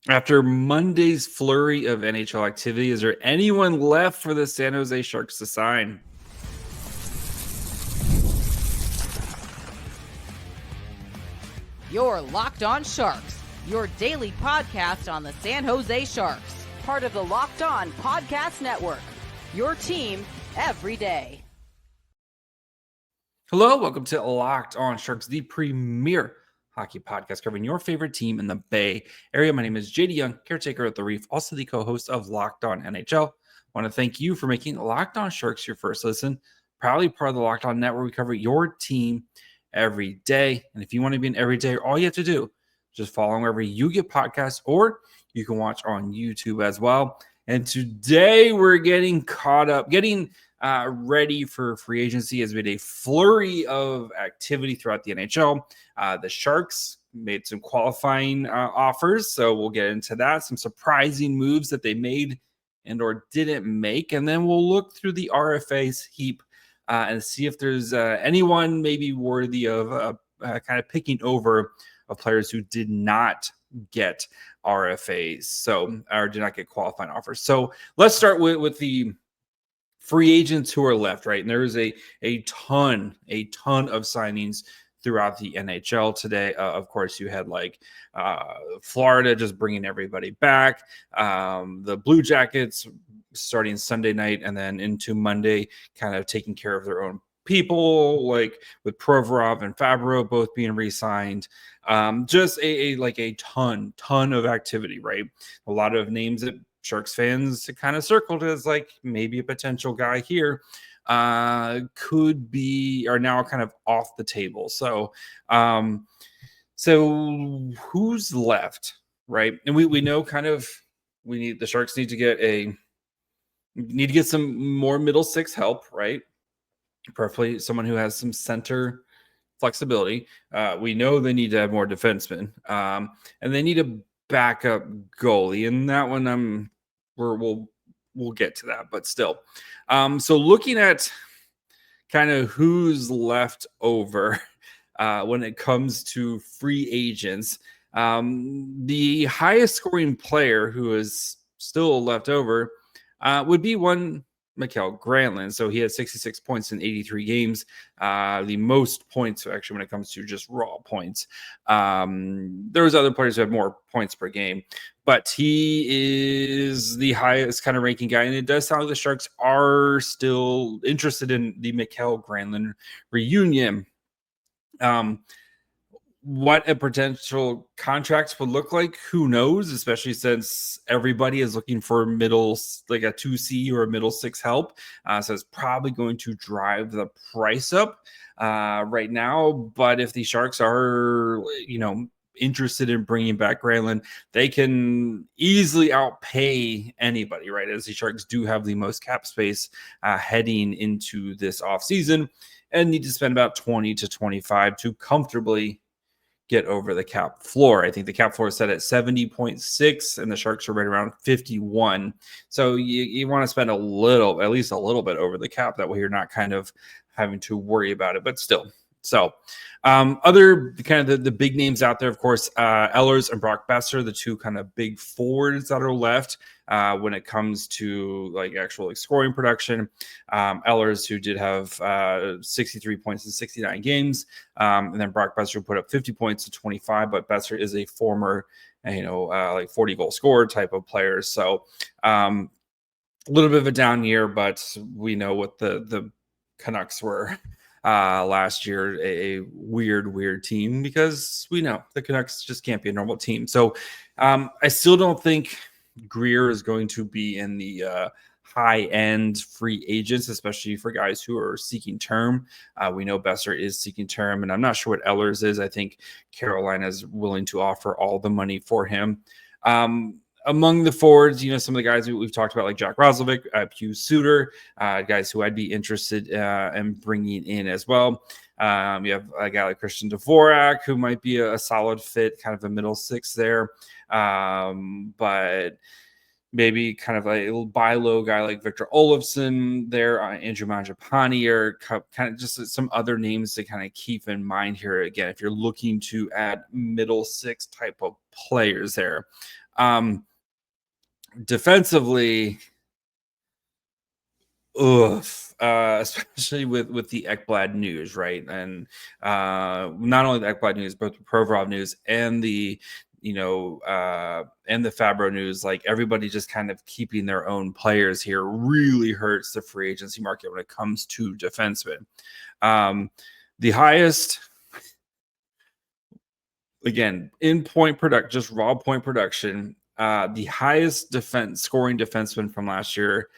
After Monday's flurry of NHL activity, is there anyone left for the San Jose Sharks to sign? You're Locked On Sharks, your daily podcast on the San Jose Sharks, part of the Locked On Podcast Network, your team every day. Hello, welcome to Locked On Sharks, the premier hockey podcast covering your favorite team in the Bay Area. My name is JD Young, caretaker at the Reef, also the co-host of Locked On NHL. I want to thank you for making Locked On Sharks your first listen. Proudly part of the Locked On Network. We cover your team every day. And if you want to be an everyday, all you have to do is just follow wherever you get podcasts, or you can watch on YouTube as well. And today we're getting caught up, ready for free agency. Has been a flurry of activity throughout the NHL. The Sharks made some qualifying offers, so we'll get into that. Some surprising moves that they made and or didn't make, and then we'll look through the RFAs heap and see if there's anyone maybe worthy of kind of picking over of players who did not get RFAs, or did not get qualifying offers. So let's start with the free agents who are left, right? And there's a ton of signings throughout the NHL today. Of course, you had Florida just bringing everybody back. The Blue Jackets starting Sunday night and then into Monday, kind of taking care of their own people, like with Provorov and Fabro both being re-signed. Just a ton of activity, right? A lot of names that Sharks fans kind of circled as like maybe a potential guy here could be, are now kind of off the table. So who's left, right? And we know kind of the Sharks need to get some more middle six help, right? Preferably someone who has some center flexibility. We know they need to have more defensemen, and they need a backup goalie. And that one, we'll get to that, but still. So looking at kind of who's left over when it comes to free agents, the highest scoring player who is still left over would be one Mikael Granlund. So he had 66 points in 83 games, the most points actually when it comes to just raw points. There was other players who had more points per game, but he is the highest kind of ranking guy. And it does sound like the Sharks are still interested in the Mikael Granlund reunion. What a potential contract would look like, who knows, especially since everybody is looking for like a 2C or a middle six help. So it's probably going to drive the price up right now. But if the Sharks are, interested in bringing back Granlund, they can easily outpay anybody, right? As the Sharks do have the most cap space heading into this offseason and need to spend about 20 to 25 to comfortably get over the cap floor. I think the cap floor is set at 70.6 and the Sharks are right around 51. So you want to spend at least a little bit over the cap. That way you're not kind of having to worry about it, but still. So other kind of the big names out there, of course, Ellers and Brock Boeser, the two kind of big forwards that are left when it comes to actual scoring production. Ellers, who did have 63 points in 69 games, and then Brock Boeser put up 50 points to 25, but Boeser is a former 40 goal scorer type of player. So a little bit of a down year, but we know what the Canucks were last year, a weird team, because we know the Canucks just can't be a normal team. So I still don't think Greer is going to be in the high-end free agents, especially for guys who are seeking term. We know Boeser is seeking term, and I'm not sure what Ellers is. I think Carolina is willing to offer all the money for him. Among the forwards, some of the guys we've talked about, like Jack Roslovic, Hugh Suter, guys who I'd be interested in bringing in as well. You have a guy like Christian Dvorak, who might be a solid fit, kind of a middle six there. But maybe kind of a little buy low guy like Victor Olofsson there, Andrew Mangiapane, or kind of just some other names to kind of keep in mind here. Again, if you're looking to add middle six type of players there. Defensively, especially with the Ekblad news, right? And not only the Ekblad news, but the Provorov news and the and the Fabro news, like everybody just kind of keeping their own players here really hurts the free agency market when it comes to defensemen. The highest, again, in point product, just raw point production, the highest scoring defenseman from last year,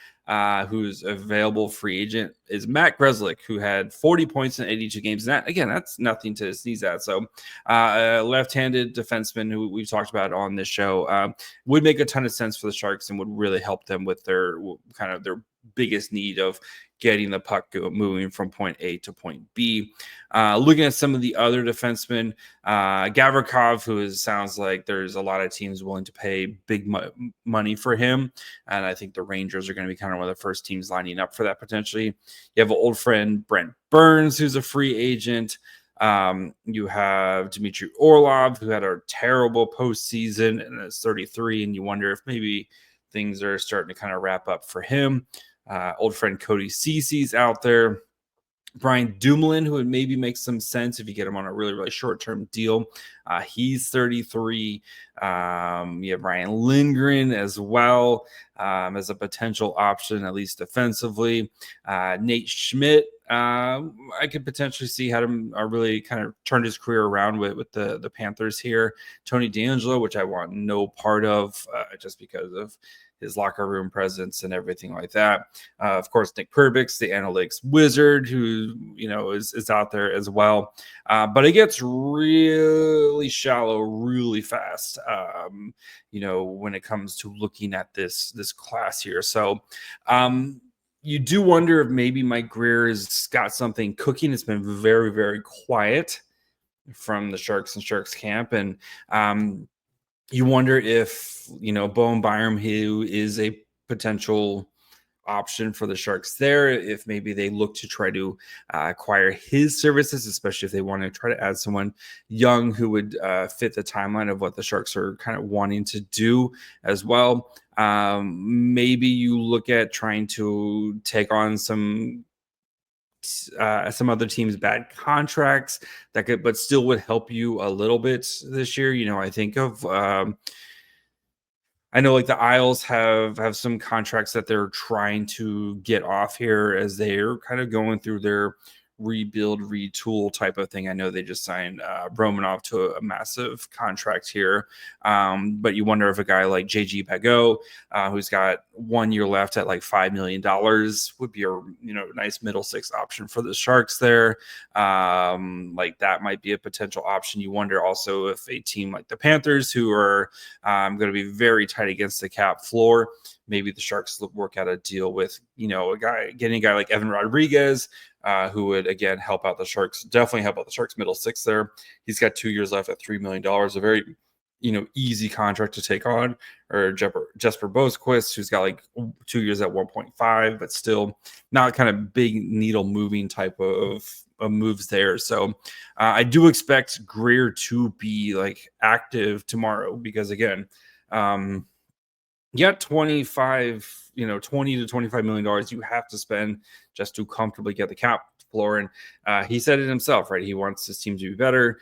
who's available free agent, is Matt Grzelcyk, who had 40 points in 82 games. And that, again, that's nothing to sneeze at. So left-handed defenseman who we've talked about on this show would make a ton of sense for the Sharks and would really help them with their kind of their biggest need of getting the puck moving from point A to point B. Looking at some of the other defensemen, Gavrikov, who sounds like there's a lot of teams willing to pay big money for him. And I think the Rangers are going to be kind of one of the first teams lining up for that potentially. You have an old friend, Brent Burns, who's a free agent. You have Dmitry Orlov, who had a terrible postseason and is 33. And you wonder if maybe things are starting to kind of wrap up for him. Old friend Cody Cece's out there. Brian Dumoulin, who would maybe make some sense if you get him on a really, really short-term deal. He's 33. You have Ryan Lindgren as well as a potential option, at least defensively. Nate Schmidt, I could potentially see had him really kind of turned his career around with the Panthers here. Tony DeAngelo, which I want no part of just because of his locker room presence and everything like that. Of course, Nick Perbix, the analytics wizard, who is out there as well. But it gets really shallow really fast. When it comes to looking at this class here. So you do wonder if maybe Mike Grier has got something cooking. It's been very, very quiet from the Sharks and Sharks camp. And you wonder if, Bowen Byram, who is a potential option for the Sharks there, if maybe they look to try to acquire his services, especially if they want to try to add someone young who would fit the timeline of what the Sharks are kind of wanting to do as well. Maybe you look at trying to take on some other teams' bad contracts that could, but still would help you a little bit this year. I think of, I know like the Isles have some contracts that they're trying to get off here as they're kind of going through their rebuild, retool type of thing. I know they just signed Romanov to a massive contract here. But you wonder if a guy like JG Pageau, who's got 1 year left at like $5 million, would be a nice middle six option for the Sharks there. Like that might be a potential option. You wonder also if a team like the Panthers, who are going to be very tight against the cap floor, maybe the Sharks work out a deal with, getting a guy like Evan Rodriguez, who would, again, help out the Sharks, definitely help out the Sharks middle six there. He's got 2 years left at $3 million, a very, easy contract to take on. Or Jesper Bosequist, who's got like 2 years at 1.5, but still not kind of big needle moving type of moves there. So I do expect Greer to be like active tomorrow because, again, you got 20 to $25 million you have to spend just to comfortably get the cap floor. And he said it himself, right? He wants his team to be better.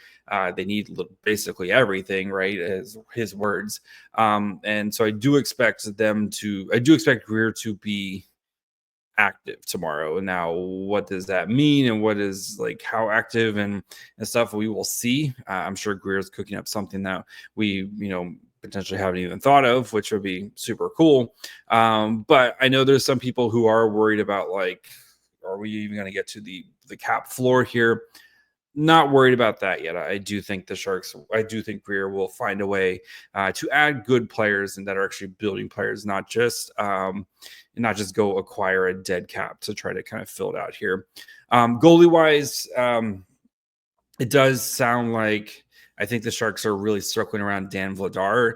They need basically everything, right? As his words. And so I do expect Greer to be active tomorrow. Now, what does that mean? And what is like how active and stuff we will see. I'm sure Greer is cooking up something that we, potentially haven't even thought of, which would be super cool. But I know there's some people who are worried about like, are we even going to get to the cap floor here? Not worried about that yet. I do think Greer will find a way to add good players and that are actually building players, not just go acquire a dead cap to try to kind of fill it out here. Goalie wise, it does sound like I think the Sharks are really circling around Dan Vladar,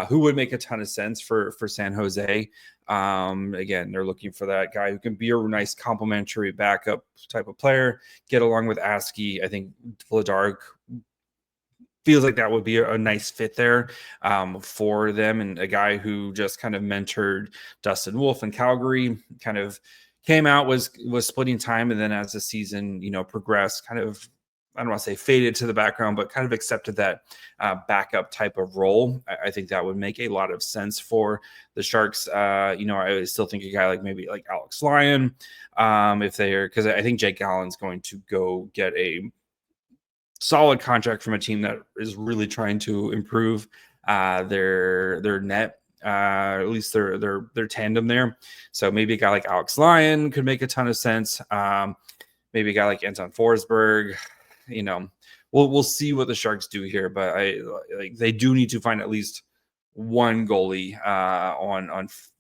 who would make a ton of sense for San Jose. Again, they're looking for that guy who can be a nice complementary backup type of player, get along with Askey. I think Vladar feels like that would be a nice fit there for them, and a guy who just kind of mentored Dustin Wolf in Calgary, kind of came out, was splitting time, and then as the season progressed, kind of, I don't want to say faded to the background, but kind of accepted that backup type of role. I think that would make a lot of sense for the Sharks. I still think a guy like maybe like Alex Lyon, if they're, because I think Jake Allen's going to go get a solid contract from a team that is really trying to improve their net, at least their tandem there. So maybe a guy like Alex Lyon could make a ton of sense. Maybe a guy like Anton Forsberg. We'll see what the Sharks do here, but they do need to find at least one goalie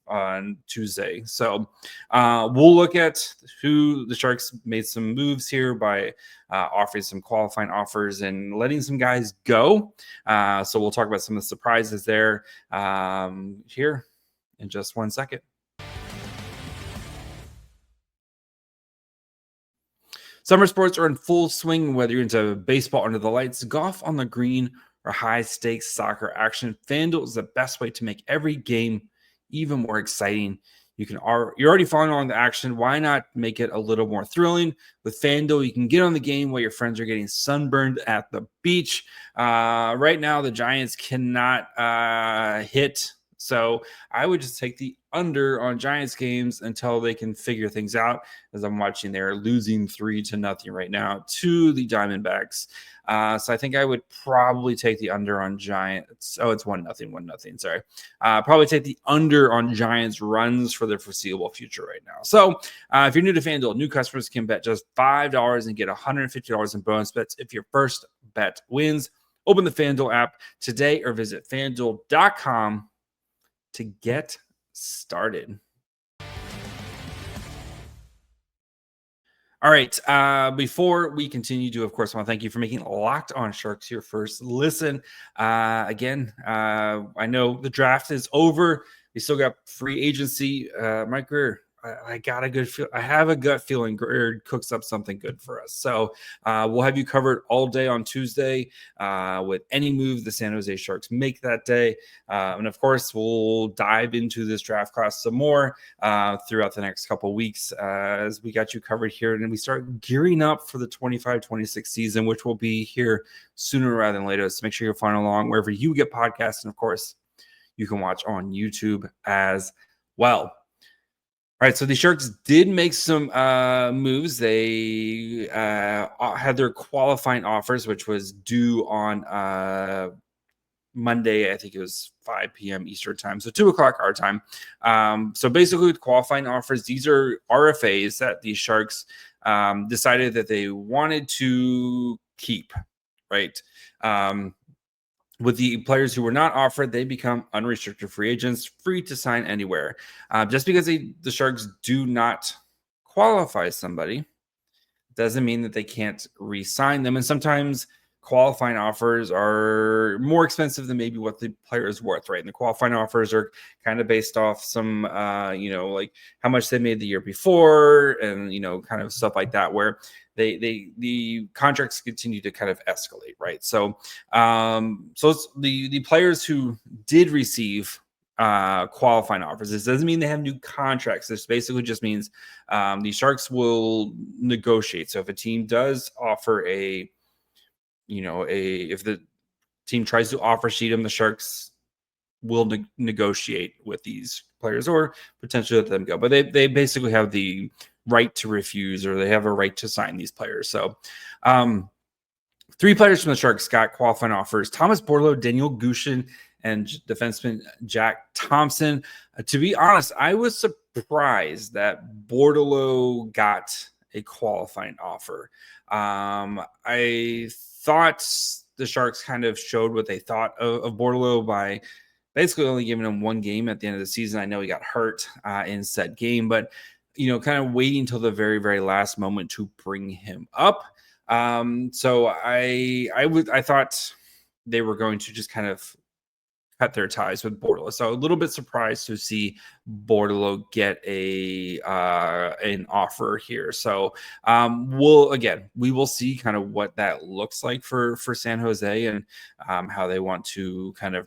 on Tuesday. So we'll look at who the Sharks made some moves here by offering some qualifying offers and letting some guys go. So we'll talk about some of the surprises there here in just 1 second. Summer sports are in full swing, whether you're into baseball under the lights, golf on the green, or high-stakes soccer action. FanDuel is the best way to make every game even more exciting. You're already following along the action. Why not make it a little more thrilling? With FanDuel, you can get on the game while your friends are getting sunburned at the beach. Right now, the Giants cannot hit. So I would just take the under on Giants games until they can figure things out. As I'm watching, they're losing 3-0 right now to the Diamondbacks. So I think I would probably take the under on Giants. Oh, it's 1-0. Sorry. Probably take the under on Giants runs for the foreseeable future right now. So if you're new to FanDuel, new customers can bet just $5 and get $150 in bonus bets if your first bet wins. Open the FanDuel app today or visit FanDuel.com to get started. All right. Before we continue, of course, I want to thank you for making Locked On Sharks your first listen. Again, I know the draft is over. We still got free agency. Mike Grier, I got a good feel. I have a gut feeling Greer cooks up something good for us. So we'll have you covered all day on Tuesday with any move the San Jose Sharks make that day. And of course, we'll dive into this draft class some more throughout the next couple of weeks as we got you covered here. And we start gearing up for the 25-26 season, which will be here sooner rather than later. So make sure you're following along wherever you get podcasts. And of course, you can watch on YouTube as well. All right, so the Sharks did make some moves. They had their qualifying offers, which was due on Monday. I think it was 5 p.m. Eastern time, so 2 o'clock our time. So basically with qualifying offers, these are RFAs that the Sharks decided that they wanted to keep, right? With the players who were not offered, they become unrestricted free agents, free to sign anywhere. Just because the Sharks do not qualify somebody doesn't mean that they can't re-sign them. And sometimes qualifying offers are more expensive than maybe what the player is worth, right? And the qualifying offers are kind of based off some, like how much they made the year before and, kind of stuff like that, where the contracts continue to kind of escalate, right? So, it's the players who did receive qualifying offers. This doesn't mean they have new contracts. This basically just means the Sharks will negotiate. So if a team does offer if the team tries to offer sheet them, the Sharks will negotiate with these players or potentially let them go. But they basically have the right to refuse, or they have a right to sign these players. So 3 players from the Sharks got qualifying offers: Thomas Bordeleau, Danil Gushchin, and defenseman Jack Thompson. To be honest, I was surprised that Bordeleau got a qualifying offer. I thought the Sharks kind of showed what they thought of Bordeleau by basically only giving him 1 game at the end of the season. I know he got hurt in said game, but kind of waiting until the very, very last moment to bring him up. So I thought they were going to just kind of cut their ties with Bordeleau. So a little bit surprised to see Bordeleau get an offer here. So we will see kind of what that looks like for San Jose and how they want to kind of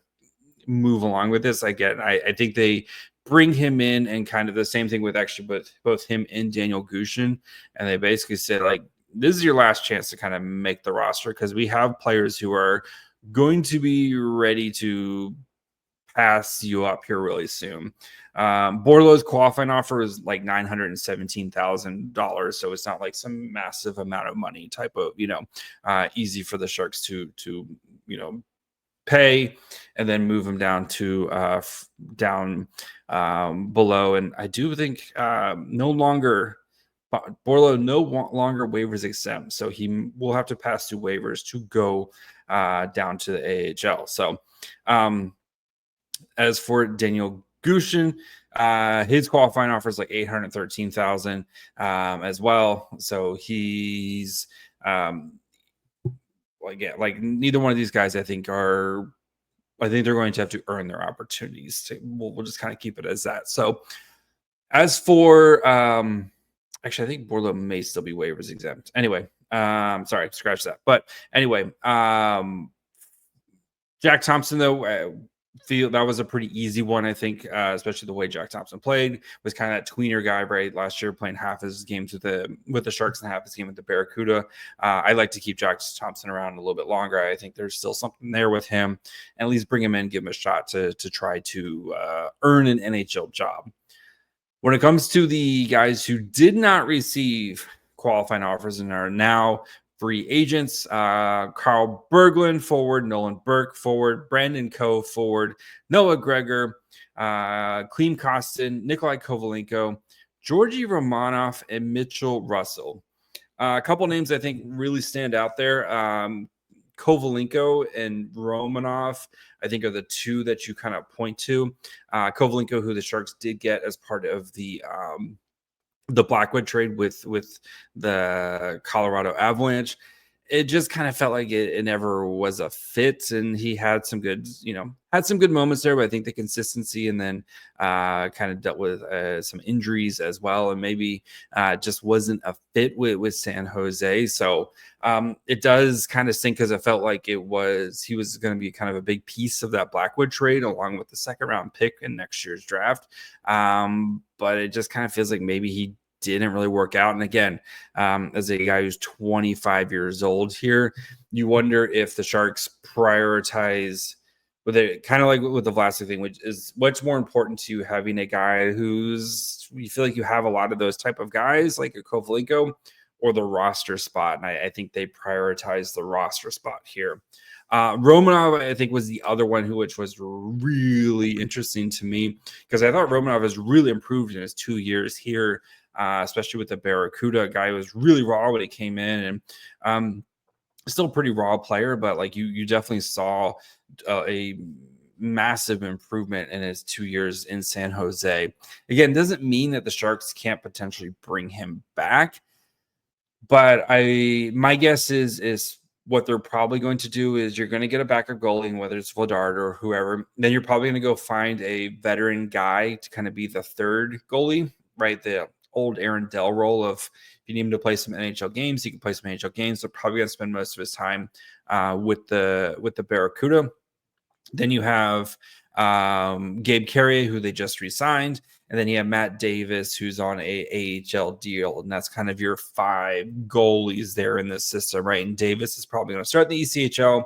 move along with this. Again, I think they bring him in and kind of the same thing with actually both him and Danil Gushchin, and they basically said, like, this is your last chance to kind of make the roster because we have players who are going to be ready to pass you up here really soon. Bordeloux's qualifying offer is like $917,000, so it's not like some massive amount of money type of, easy for the Sharks to pay and then move him down to below. And I do think no longer waivers exempt, so he will have to pass through waivers to go down to the AHL. So as for Danil Gushchin, his qualifying offer is like $813,000 as well. So he's like neither one of these guys I think they're going to have to earn their opportunities. We'll just kind of keep it as that. So as for actually, I think Bordeleau may still be waivers exempt. Anyway, sorry, scratch that. But anyway, Jack Thompson, though, feel that was a pretty easy one, I think, especially the way Jack Thompson played. Was kind of that tweener guy, right? Last year, playing half his games with the Sharks and half his game with the Barracuda. I like to keep Jack Thompson around a little bit longer. I think there's still something there with him. At least bring him in, give him a shot to try to earn an NHL job. When it comes to the guys who did not receive qualifying offers and are now free agents, Carl Berglund, forward, Nolan Burke, forward, Brandon Coe, forward, Noah Gregor, Klim Kostin, Nikolai Kovalenko, Georgi Romanov, and Mitchell Russell. A couple names I think really stand out there. Kovalenko and Romanov, I think, are the two that you kind of point to. Kovalenko, who the Sharks did get as part of the Blackwood trade with the Colorado Avalanche. It just kind of felt like it never was a fit, and he had some good moments there, but I think the consistency and then kind of dealt with some injuries as well, and maybe just wasn't a fit with San Jose. So it does kind of stink because it felt like he was going to be kind of a big piece of that Blackwood trade along with the second round pick in next year's draft. But it just kind of feels like maybe he didn't really work out. And again, as a guy who's 25 years old here, you wonder if the Sharks prioritize with it, kind of like with the Vlasic thing, which is what's more important to you, having a guy you feel like you have a lot of those type of guys like a Kovalenko, or the roster spot. And I think they prioritize the roster spot here. Romanov, I think, was the other one which was really interesting to me, because I thought Romanov has really improved in his 2 years here, especially with the Barracuda. A guy who was really raw when he came in, and still a pretty raw player, but like you definitely saw a massive improvement in his 2 years in San Jose. Again, doesn't mean that the Sharks can't potentially bring him back, but my guess is what they're probably going to do is you're going to get a backup goalie, whether it's Vladar or whoever. Then you're probably going to go find a veteran guy to kind of be the third goalie, right? The old Aaron Dell role of, if you need him to play some NHL games, he can play some NHL games. They're probably going to spend most of his time with the Barracuda. Then you have Gabe Carrier, who they just re-signed. And then you have Matt Davis, who's on a AHL deal. And that's kind of your 5 goalies there in this system, right? And Davis is probably going to start in the ECHL.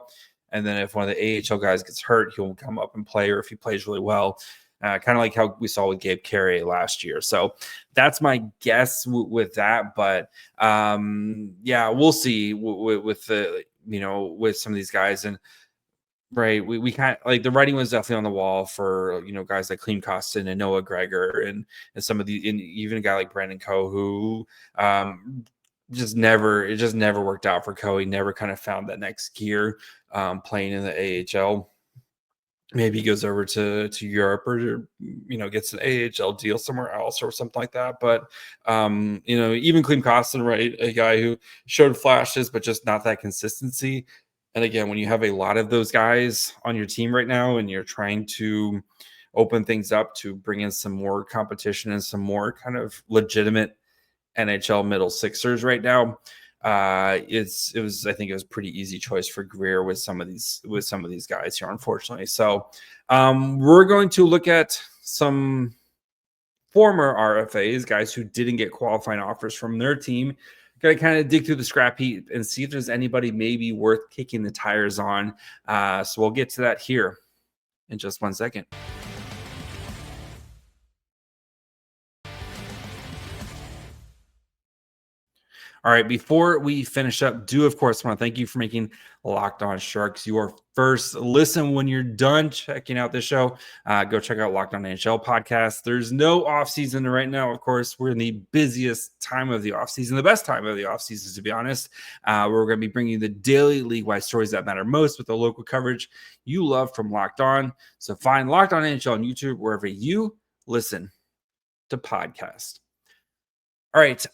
And then if one of the AHL guys gets hurt, he'll come up and play, or if he plays really well, kind of like how we saw with Gabe Carrier last year. So that's my guess with that. But yeah, we'll see with the, with some of these guys. And right, we kind of like the writing was definitely on the wall for guys like Klim Kostin and Noah Gregor and some of the, and even a guy like Brandon Coe, who it just never worked out for Coe. He never kind of found that next gear playing in the AHL. Maybe he goes over to Europe, or gets an AHL deal somewhere else or something like that. But even Klim Kostin, right, a guy who showed flashes but just not that consistency. And again, when you have a lot of those guys on your team right now and you're trying to open things up to bring in some more competition and some more kind of legitimate NHL middle sixers right now, I think it was pretty easy choice for Greer with some of these guys here, unfortunately. So we're going to look at some former RFAs, guys who didn't get qualifying offers from their team. Got to kind of dig through the scrap heap and see if there's anybody maybe worth kicking the tires on. So we'll get to that here in just 1 second. All right, before we finish up, do of course want to thank you for making Locked On Sharks your first listen. When you're done checking out this show, go check out Locked On NHL podcast. There's no offseason right now. Of course, we're in the busiest time of the offseason, the best time of the offseason, to be honest. We're going to be bringing you the daily league-wide stories that matter most with the local coverage you love from Locked On. So find Locked On NHL on YouTube wherever you listen to podcasts. All right,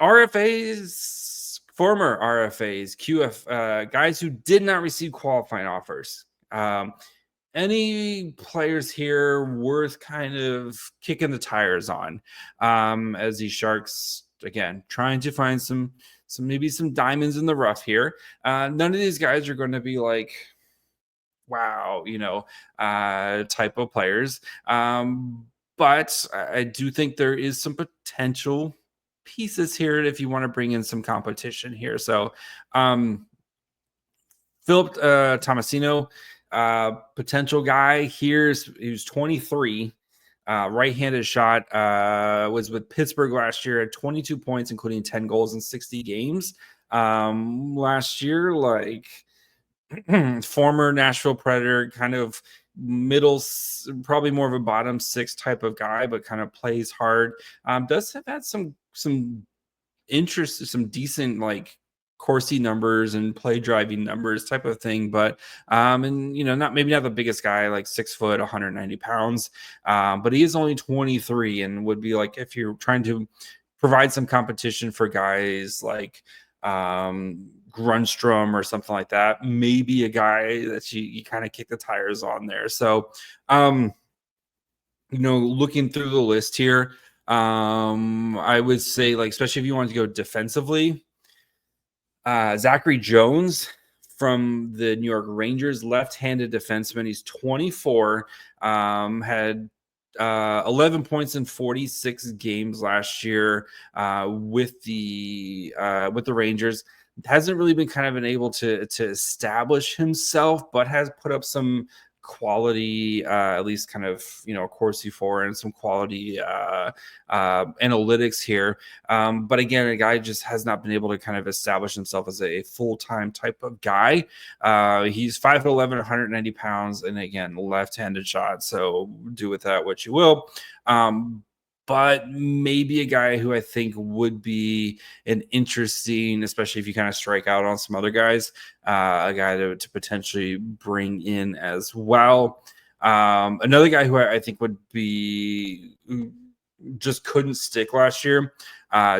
RFAs, former RFAs, QF, guys who did not receive qualifying offers. Any players here worth kind of kicking the tires on as these Sharks, again, trying to find some maybe some diamonds in the rough here. None of these guys are going to be like, wow, type of players. But I do think there is some potential pieces here if you want to bring in some competition here. So Philip Tomasino, potential guy here. He was 23, right-handed shot, was with Pittsburgh last year at 22 points, including 10 goals in 60 games. Last year, like former Nashville Predator, kind of middle, probably more of a bottom six type of guy, but kind of plays hard. Does have had some interest, some decent like Corsi numbers and play driving numbers type of thing, but and not the biggest guy, like 6 foot, 190 pounds, but he is only 23 and would be like, if you're trying to provide some competition for guys like Grundstrom or something like that, maybe a guy that you kind of kick the tires on there. So looking through the list here, I would say, like, especially if you want to go defensively, Zachary Jones from the New York Rangers, left-handed defenseman. He's 24, had 11 points in 46 games last year with the Rangers. Hasn't really been able to establish himself, but has put up some quality, at least Corsi for, and some quality analytics here. But again, a guy just has not been able to establish himself as a full-time type of guy. He's 5'11", 190 pounds, and again, left-handed shot. So do with that what you will. But maybe a guy who I think would be an interesting, especially if you kind of strike out on some other guys, a guy to potentially bring in as well. Another guy who I think would be just couldn't stick last year.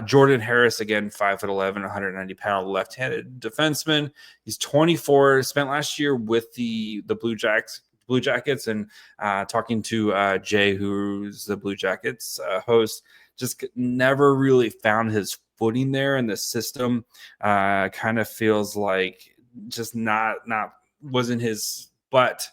Jordan Harris, again, 5'11", 190 pound left-handed defenseman. He's 24, spent last year with the Blue Jackets, and talking to Jay, who's the Blue Jackets host, just never really found his footing there in the system. Kind of feels like just not wasn't his. But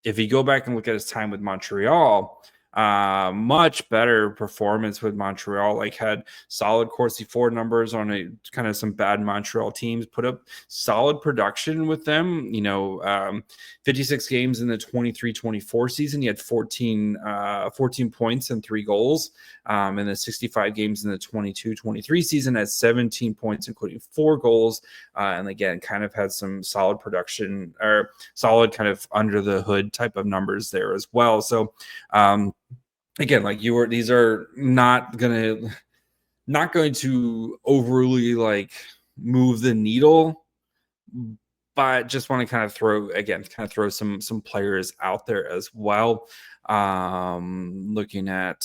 if you go back and look at his time with Montreal, much better performance with Montreal, like had solid Corsi 4 numbers on a kind of some bad Montreal teams, put up solid production with them. 56 games in the 23-24 season. He had 14 points and 3 goals. In the 65 games in the 22-23 season, had 17 points, including 4 goals. And again, kind of had some solid production, or solid kind of under the hood type of numbers there as well. So, again, these are not going to overly like move the needle, but just want to throw some players out there as well. Looking at,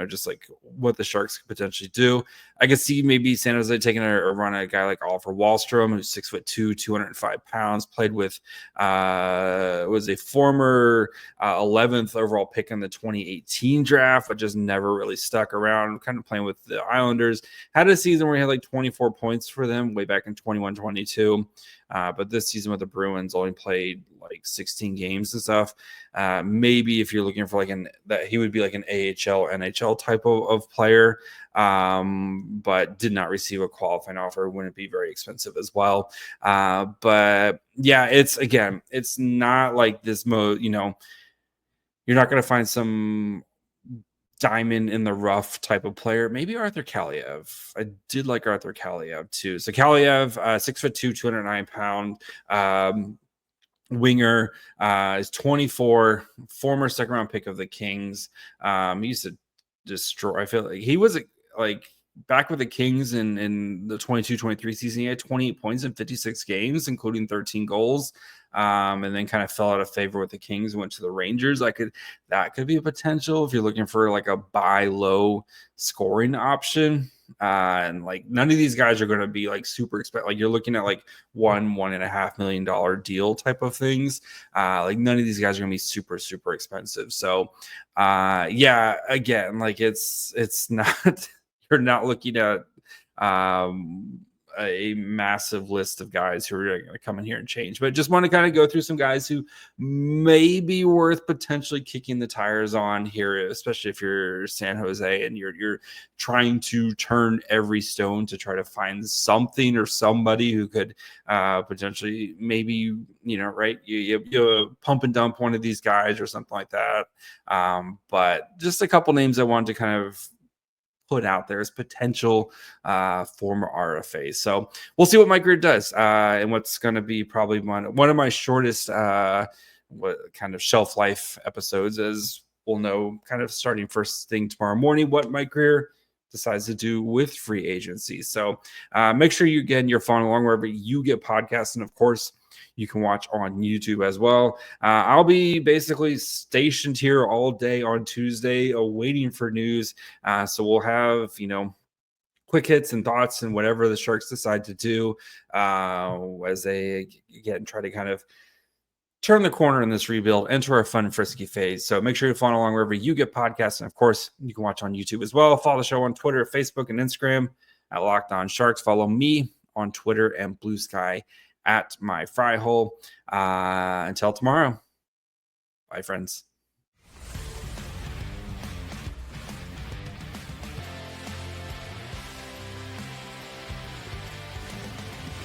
just like what the Sharks could potentially do. I could see maybe San Jose taking a run at a guy like Oliver Wahlstrom, who's 6'2", 205 pounds, played with, was a former 11th overall pick in the 2018 draft, but just never really stuck around, kind of playing with the Islanders. Had a season where he had like 24 points for them way back in 21-22. But this season with the Bruins only played like 16 games and stuff. Maybe if you're looking for that he would be like an AHL, NHL type of player, but did not receive a qualifying offer. Wouldn't be very expensive as well. But yeah, it's not like this mode, you're not going to find some diamond in the rough type of player. Maybe Arthur Kaliev. I did like Arthur Kaliev too. So Kaliev, 6'2", 209-pound winger, is 24, former second round pick of the Kings. He used to destroy. I feel like he was like back with the Kings in the 22-23 season. He had 28 points in 56 games, including 13 goals. And then kind of fell out of favor with the Kings, went to the Rangers. That could be a potential if you're looking for like a buy low scoring option. And like none of these guys are going to be like super expensive. Like you're looking at like $1.5 million deal type of things. Like none of these guys are going to be super, super expensive. So yeah, again, like it's not, you're not looking at a massive list of guys who are going to come in here and change, but just want to kind of go through some guys who may be worth potentially kicking the tires on here, especially if you're San Jose and you're trying to turn every stone to try to find something or somebody who could potentially maybe, right, you pump and dump one of these guys or something like that. But just a couple names I wanted to kind of put out there as potential former RFAs. So we'll see what Mike Grier does, and what's going to be probably one of my shortest what kind of shelf life episodes, as we'll know kind of starting first thing tomorrow morning what Mike Grier decides to do with free agency. So make sure you're following along wherever you get podcasts, and of course you can watch on YouTube as well. I'll be basically stationed here all day on Tuesday, waiting for news. So we'll have, quick hits and thoughts and whatever the Sharks decide to do as they again try to kind of turn the corner in this rebuild, enter a fun, frisky phase. So make sure you follow along wherever you get podcasts. And of course, you can watch on YouTube as well. Follow the show on Twitter, Facebook, and Instagram at Locked On Sharks. Follow me on Twitter and Blue Sky at My Fry Hole. Until tomorrow. Bye, friends.